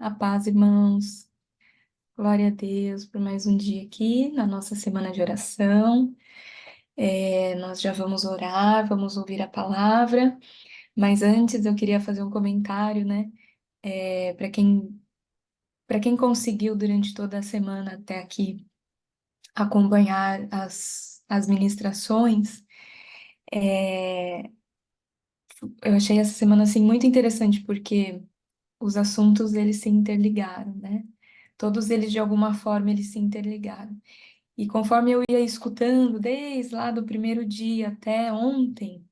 A paz, irmãos. Glória a Deus por mais um dia aqui na nossa semana de oração. Nós já vamos orar, vamos ouvir a palavra, mas antes eu queria fazer um comentário, né? Para quem conseguiu durante toda a semana até aqui acompanhar as ministrações, eu achei essa semana assim muito interessante porque os assuntos eles se interligaram, né? Todos eles de alguma forma eles se interligaram. E conforme eu ia escutando, desde lá do primeiro dia até ontem,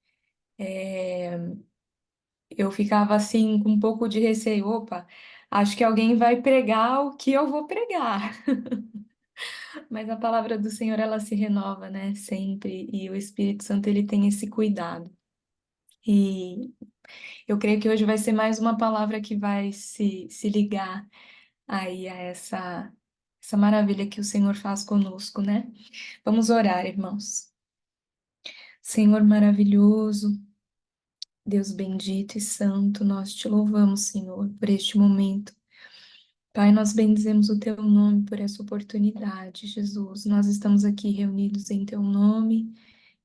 eu ficava assim com um pouco de receio. Opa, acho que alguém vai pregar o que eu vou pregar. Mas a palavra do Senhor, ela se renova, né? Sempre. E o Espírito Santo, ele tem esse cuidado. E eu creio que hoje vai ser mais uma palavra que vai se ligar aí a essa maravilha que o Senhor faz conosco, né? Vamos orar, irmãos. Senhor maravilhoso, Deus bendito e santo, nós te louvamos, Senhor, por este momento. Pai, nós bendizemos o teu nome por essa oportunidade, Jesus. Nós estamos aqui reunidos em teu nome.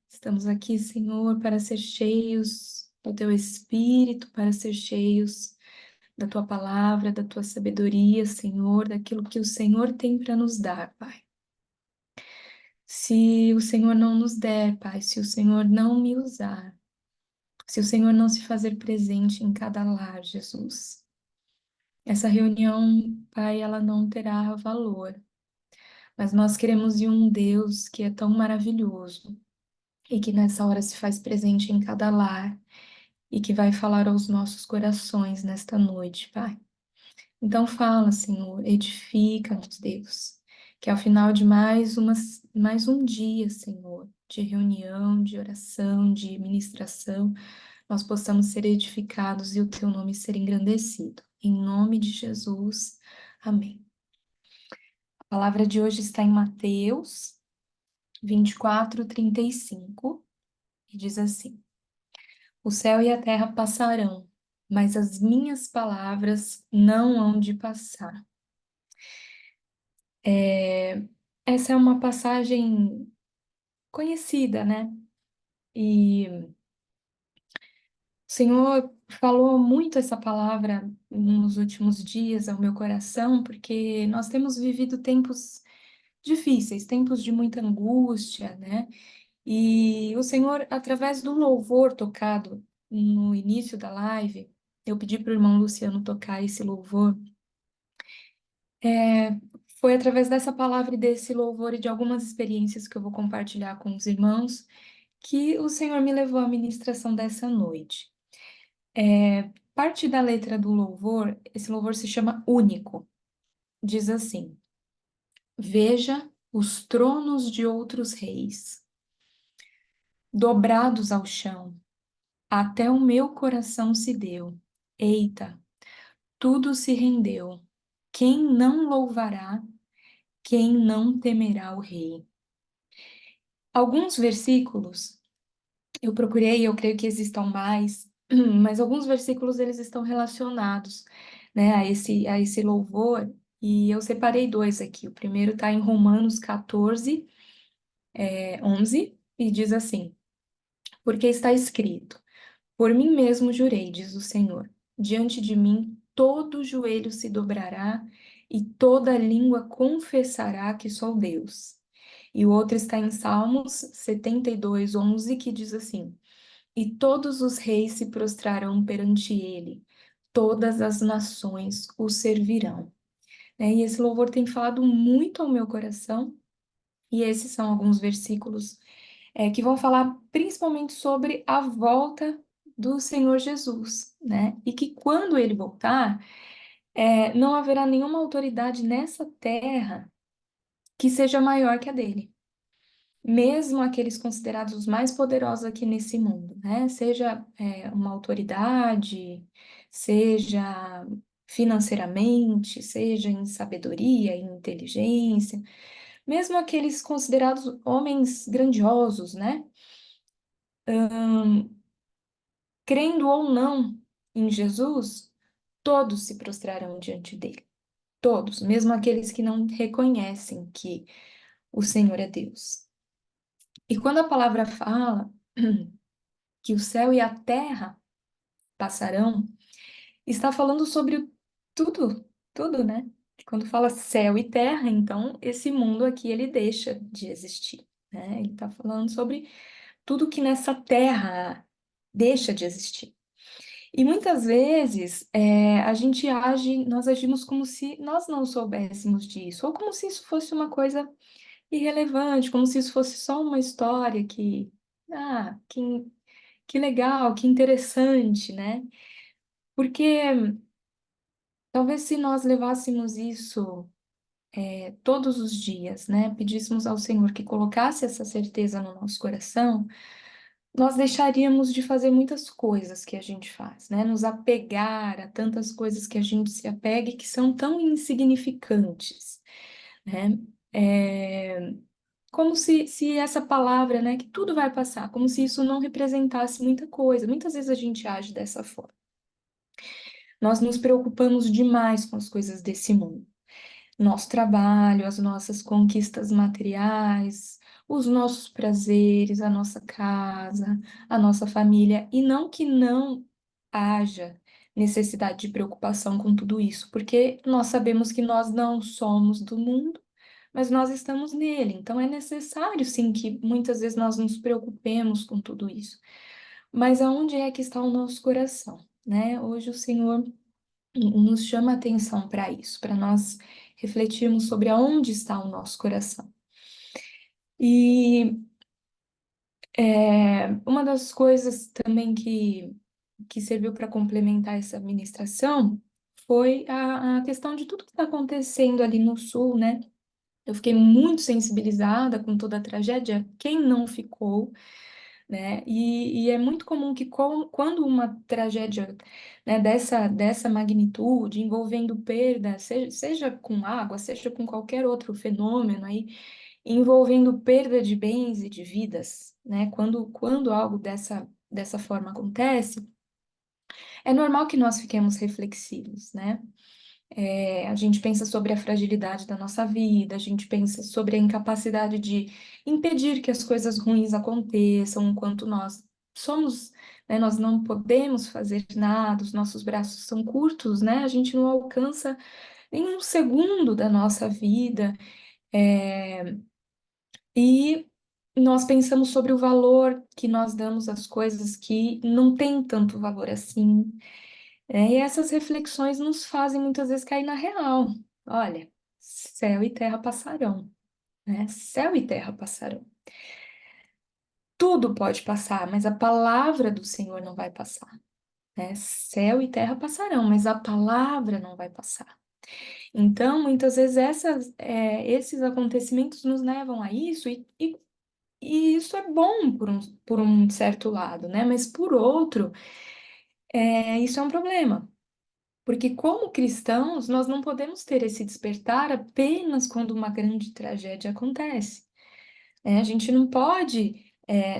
Estamos aqui, Senhor, para ser cheios do teu espírito, para ser cheios da tua palavra, da tua sabedoria, Senhor, daquilo que o Senhor tem para nos dar, Pai. Se o Senhor não nos der, Pai, se o Senhor não me usar, se o Senhor não se fazer presente em cada lar, Jesus, essa reunião, Pai, ela não terá valor. Mas nós queremos de um Deus que é tão maravilhoso e que nessa hora se faz presente em cada lar e que vai falar aos nossos corações nesta noite, Pai. Então fala, Senhor, edifica-nos, Deus, que ao final de mais um dia, Senhor, de reunião, de oração, de ministração, nós possamos ser edificados e o teu nome ser engrandecido. Em nome de Jesus. Amém. A palavra de hoje está em Mateus 24:35 e diz assim: O céu e a terra passarão, mas as minhas palavras não hão de passar. Essa é uma passagem conhecida, né? E o Senhor falou muito essa palavra nos últimos dias ao meu coração, porque nós temos vivido tempos difíceis, tempos de muita angústia, né? E o Senhor, através do louvor tocado no início da live, eu pedi para o irmão Luciano tocar esse louvor. Foi através dessa palavra e desse louvor e de algumas experiências que eu vou compartilhar com os irmãos que o Senhor me levou à ministração dessa noite. Parte da letra do louvor, esse louvor se chama Único. Diz assim: Veja os tronos de outros reis, dobrados ao chão, até o meu coração se deu. Eita, tudo se rendeu. Quem não louvará, quem não temerá o rei? Alguns versículos, eu procurei, eu creio que existam mais, mas alguns versículos eles estão relacionados, né, a esse louvor, e eu separei dois aqui. O primeiro está em Romanos 14, 11, e diz assim: Porque está escrito, por mim mesmo jurei, diz o Senhor, diante de mim todo joelho se dobrará e toda língua confessará que sou Deus. E o outro está em Salmos 72, 11, que diz assim: E todos os reis se prostrarão perante ele, todas as nações o servirão. E esse louvor tem falado muito ao meu coração, e esses são alguns versículos que vão falar principalmente sobre a volta do Senhor Jesus, né? E que quando ele voltar, não haverá nenhuma autoridade nessa terra que seja maior que a dele. Mesmo aqueles considerados os mais poderosos aqui nesse mundo, né? Seja uma autoridade, seja financeiramente, seja em sabedoria, em inteligência, mesmo aqueles considerados homens grandiosos, né? Crendo ou não em Jesus, todos se prostrarão diante dele. Todos, mesmo aqueles que não reconhecem que o Senhor é Deus. E quando a palavra fala que o céu e a terra passarão, está falando sobre tudo, tudo, né? Quando fala céu e terra, então esse mundo aqui ele deixa de existir, né? Ele está falando sobre tudo que nessa terra deixa de existir. E muitas vezes nós agimos como se nós não soubéssemos disso, ou como se isso fosse uma coisa irrelevante, como se isso fosse só uma história que legal, que interessante, né? Porque talvez se nós levássemos isso todos os dias, né? Pedíssemos ao Senhor que colocasse essa certeza no nosso coração, nós deixaríamos de fazer muitas coisas que a gente faz, né? Nos apegar a tantas coisas que a gente se apega e que são tão insignificantes, né? É, como se essa palavra, né, que tudo vai passar, como se isso não representasse muita coisa. Muitas vezes a gente age dessa forma. Nós nos preocupamos demais com as coisas desse mundo. Nosso trabalho, as nossas conquistas materiais, os nossos prazeres, a nossa casa, a nossa família, e não que não haja necessidade de preocupação com tudo isso, porque nós sabemos que nós não somos do mundo, mas nós estamos nele. Então é necessário, sim, que muitas vezes nós nos preocupemos com tudo isso. Mas aonde é que está o nosso coração, né? Hoje o Senhor nos chama a atenção para isso, para nós refletirmos sobre aonde está o nosso coração. E uma das coisas também que serviu para complementar essa ministração foi a questão de tudo que está acontecendo ali no sul, né? Eu fiquei muito sensibilizada com toda a tragédia. Quem não ficou, né? E é muito comum que quando uma tragédia, né, dessa magnitude, envolvendo perda, seja com água, seja com qualquer outro fenômeno aí, envolvendo perda de bens e de vidas, né? Quando algo dessa forma acontece, é normal que nós fiquemos reflexivos, né? A gente pensa sobre a fragilidade da nossa vida, a gente pensa sobre a incapacidade de impedir que as coisas ruins aconteçam enquanto nós somos, né, nós não podemos fazer nada, os nossos braços são curtos, né? A gente não alcança nenhum segundo da nossa vida, e nós pensamos sobre o valor que nós damos às coisas que não têm tanto valor assim. E essas reflexões nos fazem muitas vezes cair na real. Olha, céu e terra passarão, né? Céu e terra passarão. Tudo pode passar, mas a palavra do Senhor não vai passar, né? Céu e terra passarão, mas a palavra não vai passar. Então, muitas vezes esses acontecimentos nos levam a isso, e isso é bom por um certo lado, né? Mas por outro, isso é um problema. Porque, como cristãos, nós não podemos ter esse despertar apenas quando uma grande tragédia acontece, né? A gente não pode,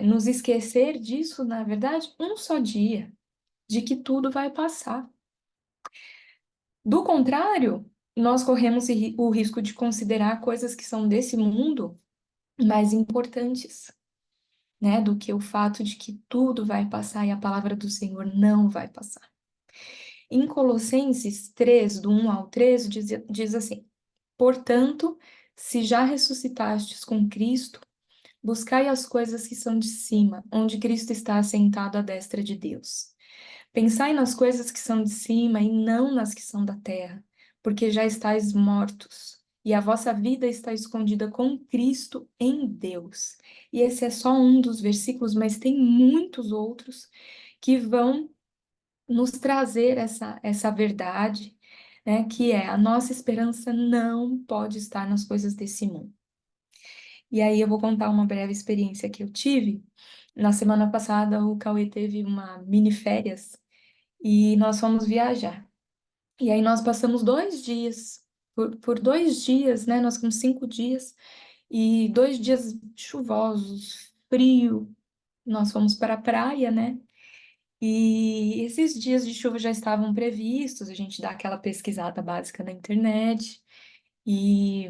nos esquecer disso, na verdade, um só dia, de que tudo vai passar. Do contrário, nós corremos o risco de considerar coisas que são desse mundo mais importantes, né, do que o fato de que tudo vai passar e a palavra do Senhor não vai passar. Em Colossenses 3, do 1 ao 13, diz assim: Portanto, se já ressuscitastes com Cristo, buscai as coisas que são de cima, onde Cristo está assentado à destra de Deus. Pensai nas coisas que são de cima e não nas que são da terra, porque já estáis mortos, e a vossa vida está escondida com Cristo em Deus. E esse é só um dos versículos, mas tem muitos outros que vão nos trazer essa verdade, né, que é a nossa esperança não pode estar nas coisas desse mundo. E aí eu vou contar uma breve experiência que eu tive. Na semana passada, o Cauê teve uma mini férias e nós fomos viajar. E aí nós passamos 2 dias, por 2 dias, né, nós ficamos 5 dias, e 2 dias chuvosos, frio, nós fomos para a praia, né, E esses dias de chuva já estavam previstos, a gente dá aquela pesquisada básica na internet, e,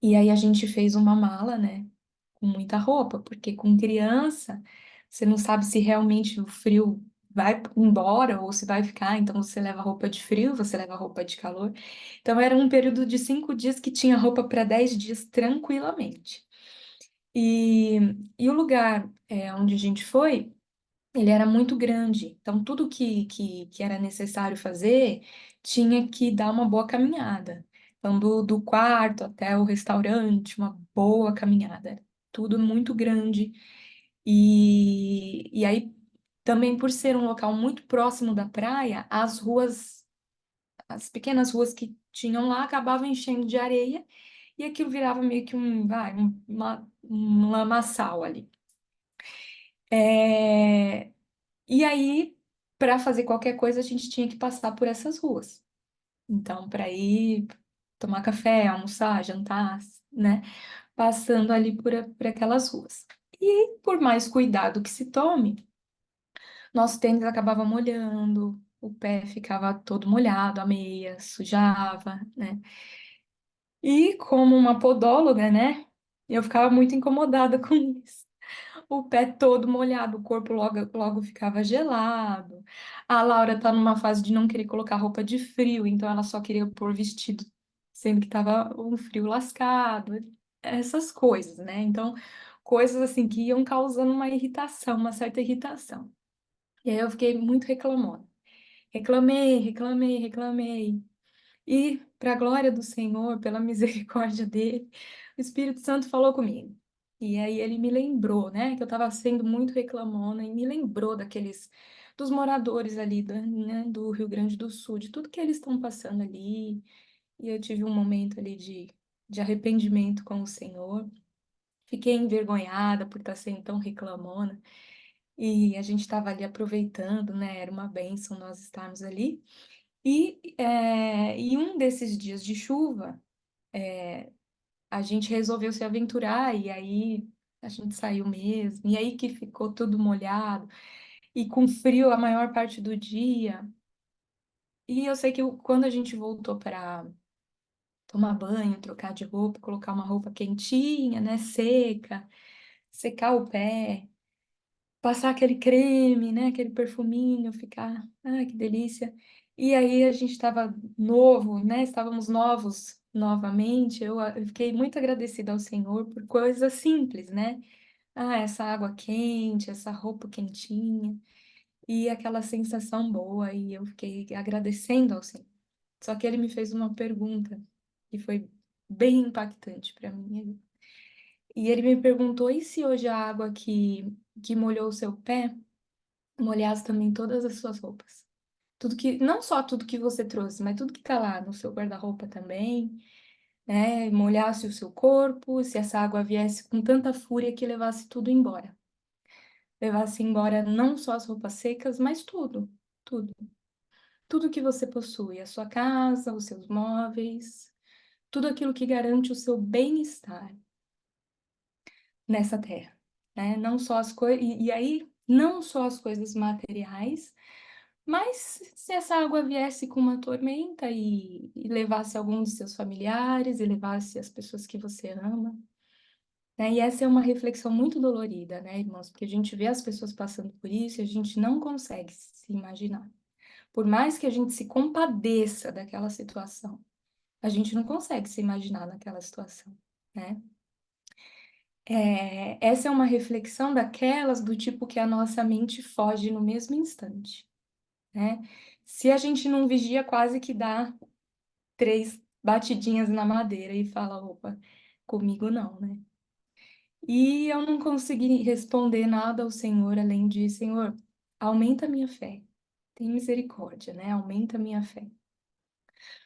e aí a gente fez uma mala, né, com muita roupa, porque com criança você não sabe se realmente o frio vai embora ou se vai ficar, então você leva roupa de frio, você leva roupa de calor. Então era um período de 5 dias que tinha roupa para 10 dias tranquilamente. E, e o lugar onde a gente foi, ele era muito grande, então tudo que era necessário fazer tinha que dar uma boa caminhada. Então, do quarto até o restaurante, uma boa caminhada. Tudo muito grande. E aí, também por ser um local muito próximo da praia, as ruas, as pequenas ruas que tinham lá acabavam enchendo de areia e aquilo virava meio que um lamaçal ali. É, E aí, para fazer qualquer coisa, a gente tinha que passar por essas ruas. Então, para ir tomar café, almoçar, jantar, né? Passando ali por aquelas ruas. E por mais cuidado que se tome, nosso tênis acabava molhando, o pé ficava todo molhado, a meia sujava, né? E como uma podóloga, né? Eu ficava muito incomodada com isso. O pé todo molhado, o corpo logo ficava gelado. A Laura tá numa fase de não querer colocar roupa de frio, então ela só queria pôr vestido, sendo que tava um frio lascado. Essas coisas, né? Então, coisas assim que iam causando uma irritação, uma certa irritação. E aí eu fiquei muito reclamona. Reclamei, reclamei, reclamei. E, para a glória do Senhor, pela misericórdia dele, o Espírito Santo falou comigo. E aí ele me lembrou, né, que eu estava sendo muito reclamona e me lembrou dos moradores ali, né, do Rio Grande do Sul, de tudo que eles estão passando ali. E eu tive um momento ali de arrependimento com o Senhor. Fiquei envergonhada por estar sendo tão reclamona. E a gente estava ali aproveitando, né, era uma bênção nós estarmos ali. E um desses dias de chuva, a gente resolveu se aventurar e aí a gente saiu mesmo. E aí que ficou tudo molhado e com frio a maior parte do dia. E eu sei que quando a gente voltou para tomar banho, trocar de roupa, colocar uma roupa quentinha, né, seca, secar o pé, passar aquele creme, né, aquele perfuminho, ficar, ai, que delícia. E aí a gente estava novo, né, estávamos novos novamente. Eu fiquei muito agradecida ao Senhor por coisas simples, né? Ah, essa água quente, essa roupa quentinha e aquela sensação boa. E eu fiquei agradecendo ao Senhor. Só que ele me fez uma pergunta que foi bem impactante para mim. E ele me perguntou: e se hoje a água que molhou o seu pé molhasse também todas as suas roupas? Tudo que, não só tudo que você trouxe, mas tudo que tá lá no seu guarda-roupa também, né? Molhasse o seu corpo, se essa água viesse com tanta fúria que levasse tudo embora. Levasse embora não só as roupas secas, mas tudo, tudo. Tudo que você possui, a sua casa, os seus móveis, tudo aquilo que garante o seu bem-estar nessa terra, né? Não só as coisas, e aí, não só as coisas materiais, mas se essa água viesse com uma tormenta e levasse alguns de seus familiares, e levasse as pessoas que você ama, né? E essa é uma reflexão muito dolorida, né, irmãos? Porque a gente vê as pessoas passando por isso e a gente não consegue se imaginar. Por mais que a gente se compadeça daquela situação, a gente não consegue se imaginar naquela situação, né? Essa é uma reflexão daquelas do tipo que a nossa mente foge no mesmo instante, né? Se a gente não vigia, quase que dá 3 batidinhas na madeira e fala, opa, comigo não, né? E eu não consegui responder nada ao Senhor, além de, Senhor, aumenta a minha fé, tem misericórdia, né? Aumenta a minha fé.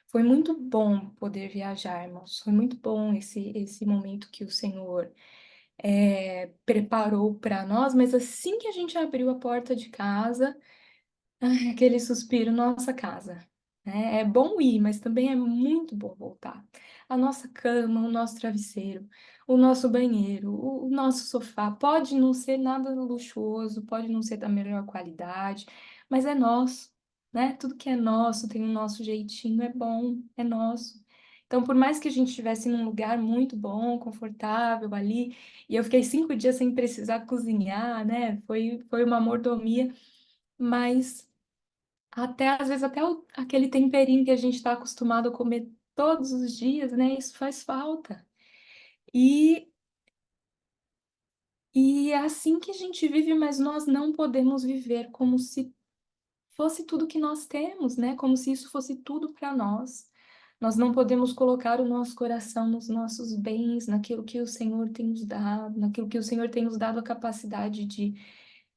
Foi muito bom poder viajar, irmãos. Foi muito bom esse momento que o Senhor preparou para nós, mas assim que a gente abriu a porta de casa, ai, aquele suspiro, nossa casa, né? É bom ir, mas também é muito bom voltar. A nossa cama, o nosso travesseiro, o nosso banheiro, o nosso sofá, pode não ser nada luxuoso, pode não ser da melhor qualidade, mas é nosso, né? Tudo que é nosso tem o nosso jeitinho, é bom, é nosso. Então, por mais que a gente estivesse num lugar muito bom, confortável ali, e eu fiquei 5 dias sem precisar cozinhar, né? Foi uma mordomia, mas até às vezes até aquele temperinho que a gente está acostumado a comer todos os dias, né? Isso faz falta. E, e é assim que a gente vive, mas nós não podemos viver como se fosse tudo que nós temos, né? Como se isso fosse tudo para nós. Nós não podemos colocar o nosso coração nos nossos bens, naquilo que o Senhor tem nos dado, naquilo que o Senhor tem nos dado a capacidade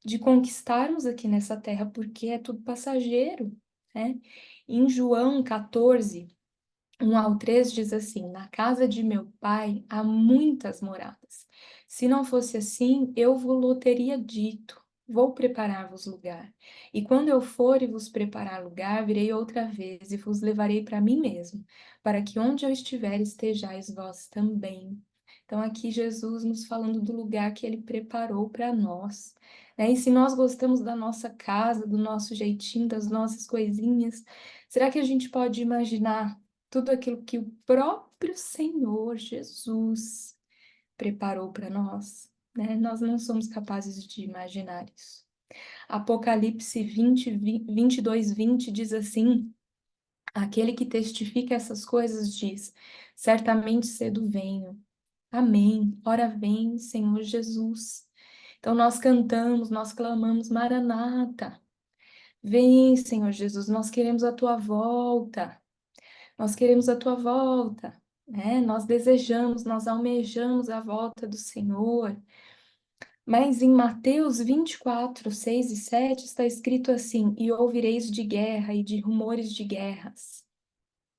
de conquistarmos aqui nessa terra, porque é tudo passageiro, né? Em João 14, 1 ao 3 diz assim: Na casa de meu pai há muitas moradas. Se não fosse assim, eu vos teria dito: Vou preparar-vos lugar. E quando eu for e vos preparar lugar, virei outra vez e vos levarei para mim mesmo, para que onde eu estiver estejais vós também. Então, aqui Jesus nos falando do lugar que ele preparou para nós, né? E se nós gostamos da nossa casa, do nosso jeitinho, das nossas coisinhas, será que a gente pode imaginar tudo aquilo que o próprio Senhor Jesus preparou para nós, né? Nós não somos capazes de imaginar isso. Apocalipse 22:20 diz assim: Aquele que testifica essas coisas diz: Certamente cedo venho. Amém. Ora vem, Senhor Jesus. Então nós cantamos, nós clamamos, Maranata. Vem, Senhor Jesus, nós queremos a tua volta. Nós queremos a tua volta, né? Nós desejamos, nós almejamos a volta do Senhor. Mas em Mateus 24:6 e 7 está escrito assim: E ouvireis de guerra e de rumores de guerras.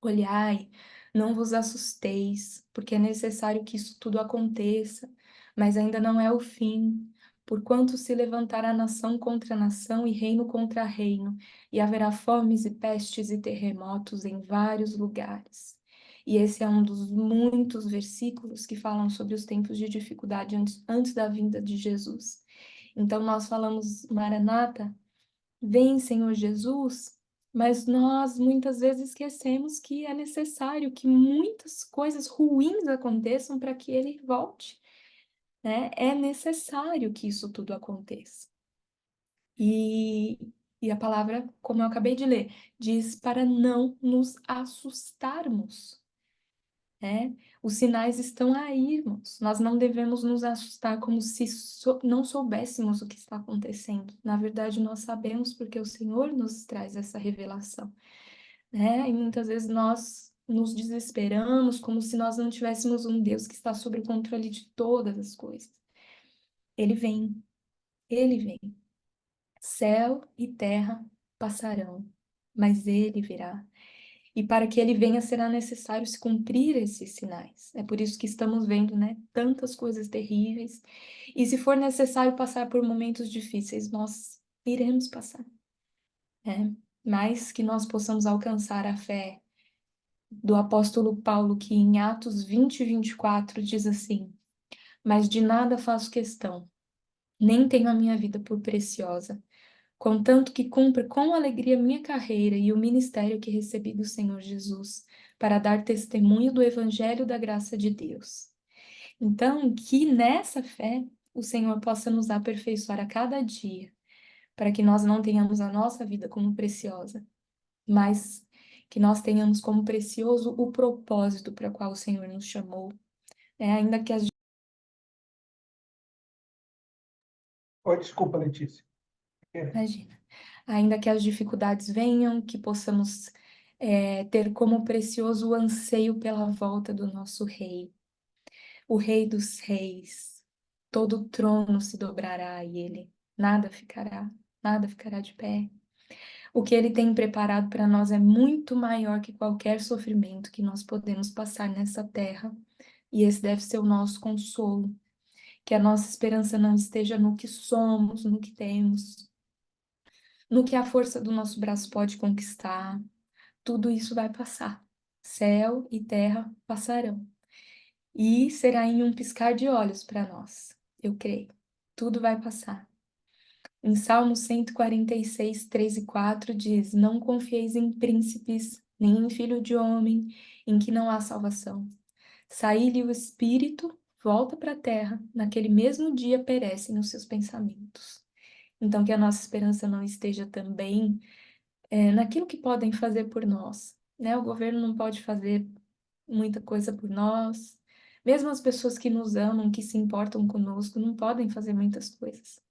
Olhai, não vos assusteis, porque é necessário que isso tudo aconteça, mas ainda não é o fim. Porquanto se levantará nação contra nação e reino contra reino, e haverá fomes e pestes e terremotos em vários lugares. E esse é um dos muitos versículos que falam sobre os tempos de dificuldade antes da vinda de Jesus. Então nós falamos, Maranata, vem, Senhor Jesus, mas nós muitas vezes esquecemos que é necessário que muitas coisas ruins aconteçam para que ele volte, né? É necessário que isso tudo aconteça. E, e a palavra, como eu acabei de ler, diz para não nos assustarmos, né? Os sinais estão aí, irmãos. Nós não devemos nos assustar como se não soubéssemos o que está acontecendo. Na verdade, nós sabemos porque o Senhor nos traz essa revelação, né? E muitas vezes nós nos desesperamos como se nós não tivéssemos um Deus que está sob o controle de todas as coisas. Ele vem, ele vem. Céu e terra passarão, mas ele virá. E para que ele venha, será necessário se cumprir esses sinais. É por isso que estamos vendo, né, tantas coisas terríveis. E se for necessário passar por momentos difíceis, nós iremos passar, né? Mas que nós possamos alcançar a fé do apóstolo Paulo, que em Atos 20:24 diz assim: Mas de nada faço questão, nem tenho a minha vida por preciosa, contanto que cumpra com alegria minha carreira e o ministério que recebi do Senhor Jesus, para dar testemunho do Evangelho da graça de Deus. Então, que nessa fé o Senhor possa nos aperfeiçoar a cada dia, para que nós não tenhamos a nossa vida como preciosa, mas que nós tenhamos como precioso o propósito para o qual o Senhor nos chamou. Ainda que as Oi, desculpa, Letícia. Imagina. Ainda que as dificuldades venham, que possamos ter como precioso o anseio pela volta do nosso Rei, o Rei dos Reis. Todo o trono se dobrará a ele, nada ficará de pé. O que ele tem preparado para nós é muito maior que qualquer sofrimento que nós podemos passar nessa terra, e esse deve ser o nosso consolo. Que a nossa esperança não esteja no que somos, no que temos, no que a força do nosso braço pode conquistar, tudo isso vai passar. Céu e terra passarão. E será em um piscar de olhos para nós, eu creio. Tudo vai passar. Em Salmo 146, 3 e 4 diz: Não confieis em príncipes, nem em filho de homem, em que não há salvação. Sai-lhe o espírito, volta para a terra, naquele mesmo dia perecem os seus pensamentos. Então, que a nossa esperança não esteja também naquilo que podem fazer por nós, né? O governo não pode fazer muita coisa por nós, mesmo as pessoas que nos amam, que se importam conosco, não podem fazer muitas coisas,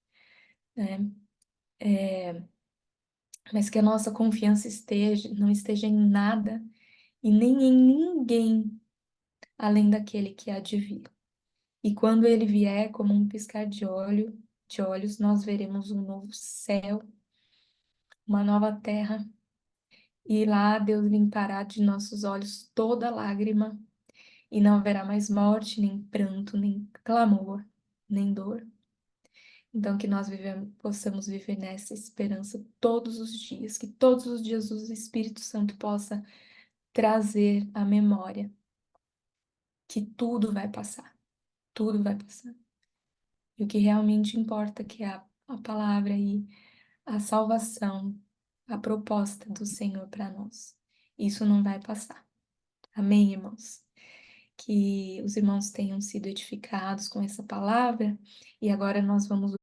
né? Mas que a nossa confiança não esteja em nada e nem em ninguém além daquele que há de vir. E quando ele vier, como um piscar de olhos, nós veremos um novo céu, uma nova terra, e lá Deus limpará de nossos olhos toda lágrima, e não haverá mais morte, nem pranto, nem clamor, nem dor. Então, que nós possamos viver nessa esperança todos os dias, que todos os dias o Espírito Santo possa trazer à memória que tudo vai passar, tudo vai passar. E o que realmente importa, que é a palavra e a salvação, a proposta do Senhor para nós. Isso não vai passar. Amém, irmãos? Que os irmãos tenham sido edificados com essa palavra, e agora nós vamos